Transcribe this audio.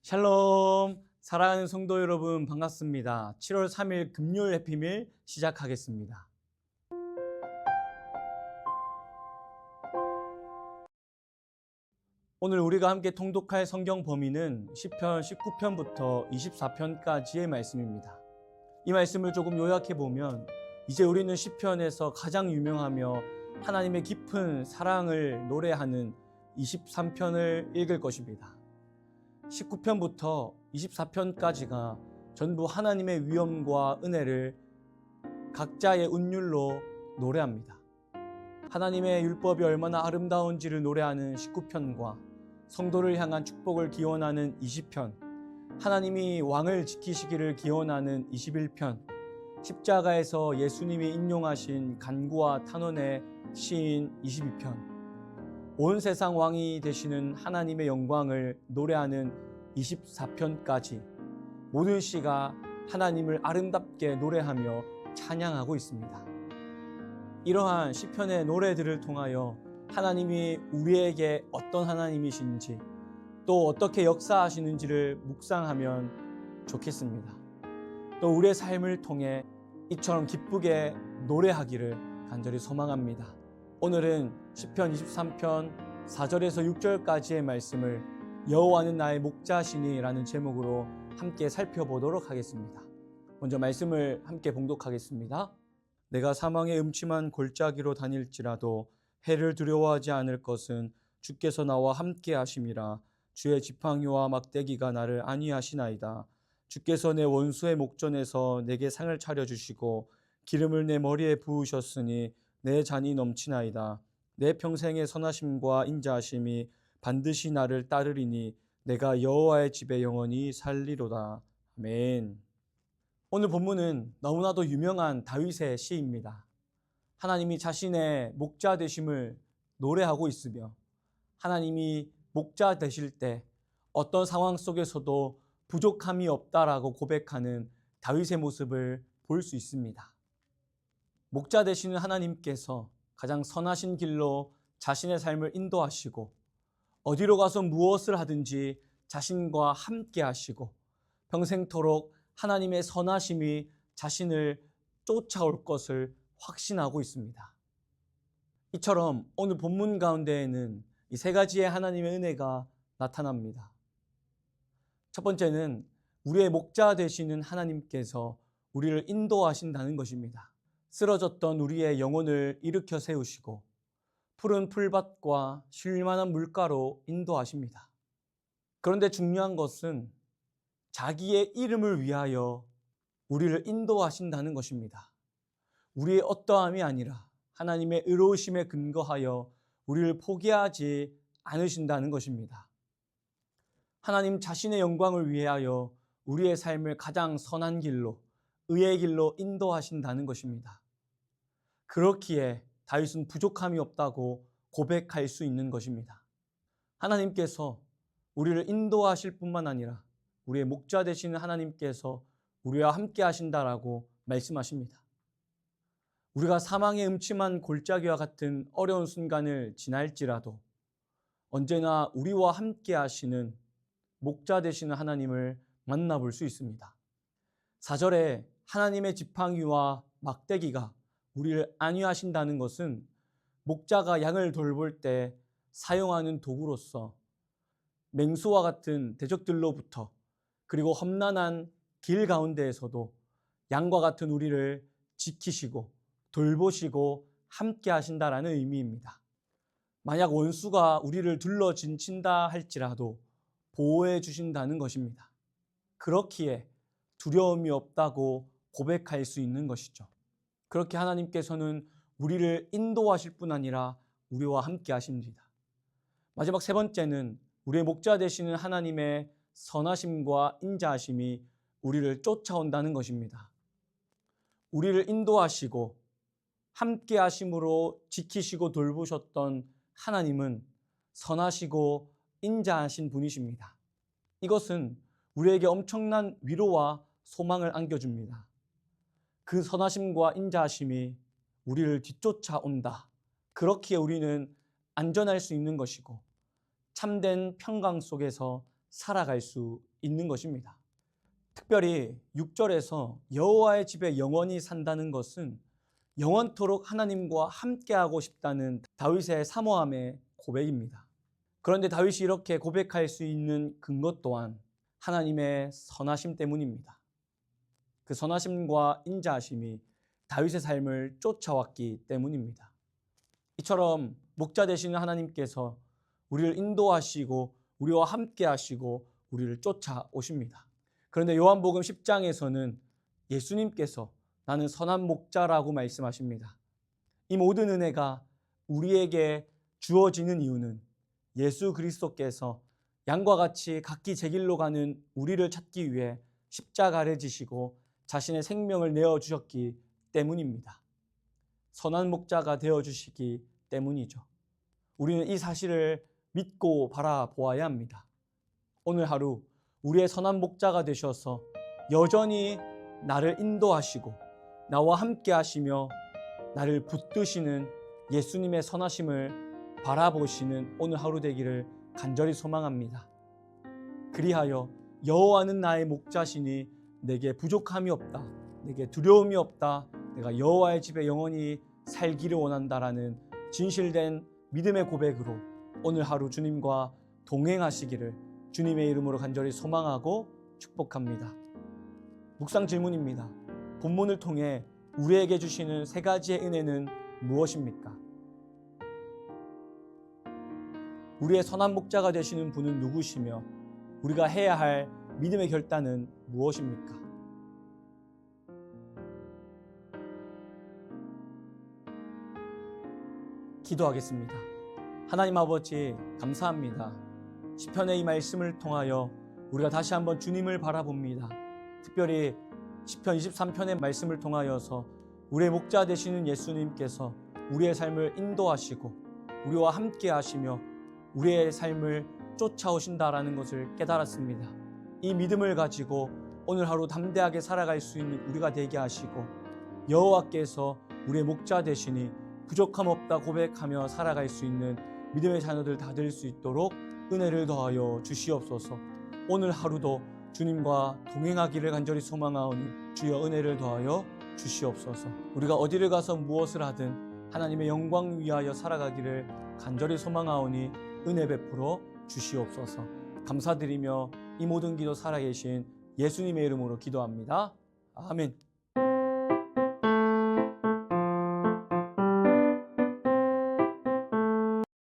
샬롬! 사랑하는 성도 여러분 반갑습니다. 7월 3일 금요일 해피밀 시작하겠습니다. 오늘 우리가 함께 통독할 성경 범위는 시편 19편부터 24편까지의 말씀입니다. 이 말씀을 조금 요약해 보면 이제 우리는 시편에서 가장 유명하며 하나님의 깊은 사랑을 노래하는 23편을 읽을 것입니다. 19편부터 24편까지가 전부 하나님의 위엄과 은혜를 각자의 운율로 노래합니다. 하나님의 율법이 얼마나 아름다운지를 노래하는 19편과 성도를 향한 축복을 기원하는 20편, 하나님이 왕을 지키시기를 기원하는 21편, 십자가에서 예수님이 인용하신 간구와 탄원의 시인 22편, 온 세상 왕이 되시는 하나님의 영광을 노래하는 24편까지 모든 시가 하나님을 아름답게 노래하며 찬양하고 있습니다. 이러한 시편의 노래들을 통하여 하나님이 우리에게 어떤 하나님이신지 또 어떻게 역사하시는지를 묵상하면 좋겠습니다. 또 우리의 삶을 통해 이처럼 기쁘게 노래하기를 간절히 소망합니다. 오늘은 시편 23편 4절에서 6절까지의 말씀을 여호와는 나의 목자시니 라는 제목으로 함께 살펴보도록 하겠습니다. 먼저 말씀을 함께 봉독하겠습니다. 내가 사망의 음침한 골짜기로 다닐지라도 해를 두려워하지 않을 것은 주께서 나와 함께 하심이라. 주의 지팡이와 막대기가 나를 안위하시나이다. 주께서 내 원수의 목전에서 내게 상을 차려주시고 기름을 내 머리에 부으셨으니 내 잔이 넘치나이다. 내 평생의 선하심과 인자하심이 반드시 나를 따르리니 내가 여호와의 집에 영원히 살리로다. 아멘. 오늘 본문은 너무나도 유명한 다윗의 시입니다. 하나님이 자신의 목자 되심을 노래하고 있으며 하나님이 목자 되실 때 어떤 상황 속에서도 부족함이 없다라고 고백하는 다윗의 모습을 볼 수 있습니다. 목자 되시는 하나님께서 가장 선하신 길로 자신의 삶을 인도하시고 어디로 가서 무엇을 하든지 자신과 함께 하시고 평생토록 하나님의 선하심이 자신을 쫓아올 것을 확신하고 있습니다. 이처럼 오늘 본문 가운데에는 이 세 가지의 하나님의 은혜가 나타납니다. 첫 번째는 우리의 목자 되시는 하나님께서 우리를 인도하신다는 것입니다. 쓰러졌던 우리의 영혼을 일으켜 세우시고 푸른 풀밭과 쉴만한 물가로 인도하십니다. 그런데 중요한 것은 자기의 이름을 위하여 우리를 인도하신다는 것입니다. 우리의 어떠함이 아니라 하나님의 의로우심에 근거하여 우리를 포기하지 않으신다는 것입니다. 하나님 자신의 영광을 위하여 우리의 삶을 가장 선한 길로, 의의 길로 인도하신다는 것입니다. 그렇기에 다윗은 부족함이 없다고 고백할 수 있는 것입니다. 하나님께서 우리를 인도하실 뿐만 아니라 우리의 목자 되시는 하나님께서 우리와 함께 하신다라고 말씀하십니다. 우리가 사망의 음침한 골짜기와 같은 어려운 순간을 지날지라도 언제나 우리와 함께 하시는 목자 되시는 하나님을 만나볼 수 있습니다. 4절에 하나님의 지팡이와 막대기가 우리를 안위하신다는 것은 목자가 양을 돌볼 때 사용하는 도구로서 맹수와 같은 대적들로부터 그리고 험난한 길 가운데에서도 양과 같은 우리를 지키시고 돌보시고 함께 하신다라는 의미입니다. 만약 원수가 우리를 둘러 진친다 할지라도 보호해 주신다는 것입니다. 그렇기에 두려움이 없다고 고백할 수 있는 것이죠. 그렇게 하나님께서는 우리를 인도하실 뿐 아니라 우리와 함께 하십니다. 마지막 세 번째는 우리의 목자 되시는 하나님의 선하심과 인자하심이 우리를 쫓아온다는 것입니다. 우리를 인도하시고 함께 하심으로 지키시고 돌보셨던 하나님은 선하시고 인자하신 분이십니다. 이것은 우리에게 엄청난 위로와 소망을 안겨줍니다. 그 선하심과 인자하심이 우리를 뒤쫓아온다. 그렇기에 우리는 안전할 수 있는 것이고 참된 평강 속에서 살아갈 수 있는 것입니다. 특별히 6절에서 여호와의 집에 영원히 산다는 것은 영원토록 하나님과 함께하고 싶다는 다윗의 사모함의 고백입니다. 그런데 다윗이 이렇게 고백할 수 있는 근거 또한 하나님의 선하심 때문입니다. 그 선하심과 인자하심이 다윗의 삶을 쫓아왔기 때문입니다. 이처럼 목자 되시는 하나님께서 우리를 인도하시고 우리와 함께 하시고 우리를 쫓아오십니다. 그런데 요한복음 10장에서는 예수님께서 나는 선한 목자라고 말씀하십니다. 이 모든 은혜가 우리에게 주어지는 이유는 예수 그리스도께서 양과 같이 각기 제 길로 가는 우리를 찾기 위해 십자가를 지시고 자신의 생명을 내어주셨기 때문입니다. 선한 목자가 되어주시기 때문이죠. 우리는 이 사실을 믿고 바라보아야 합니다. 오늘 하루 우리의 선한 목자가 되셔서 여전히 나를 인도하시고 나와 함께 하시며 나를 붙드시는 예수님의 선하심을 바라보시는 오늘 하루 되기를 간절히 소망합니다. 그리하여 여호와는 나의 목자시니 내게 부족함이 없다, 내게 두려움이 없다, 내가 여호와의 집에 영원히 살기를 원한다라는 진실된 믿음의 고백으로 오늘 하루 주님과 동행하시기를 주님의 이름으로 간절히 소망하고 축복합니다. 묵상 질문입니다. 본문을 통해 우리에게 주시는 세 가지의 은혜는 무엇입니까? 우리의 선한 목자가 되시는 분은 누구시며 우리가 해야 할 믿음의 결단은 무엇입니까? 기도하겠습니다. 하나님 아버지 감사합니다. 시편의 이 말씀을 통하여 우리가 다시 한번 주님을 바라봅니다. 특별히 시편 23편의 말씀을 통하여서 우리의 목자 되시는 예수님께서 우리의 삶을 인도하시고 우리와 함께 하시며 우리의 삶을 쫓아오신다라는 것을 깨달았습니다. 이 믿음을 가지고 오늘 하루 담대하게 살아갈 수 있는 우리가 되게 하시고 여호와께서 우리의 목자 되시니 부족함 없다 고백하며 살아갈 수 있는 믿음의 자녀들 다 될 수 있도록 은혜를 더하여 주시옵소서. 오늘 하루도 주님과 동행하기를 간절히 소망하오니 주여 은혜를 더하여 주시옵소서. 우리가 어디를 가서 무엇을 하든 하나님의 영광 위하여 살아가기를 간절히 소망하오니 은혜 베풀어 주시옵소서. 감사드리며 이 모든 기도 살아계신 예수님의 이름으로 기도합니다. 아멘.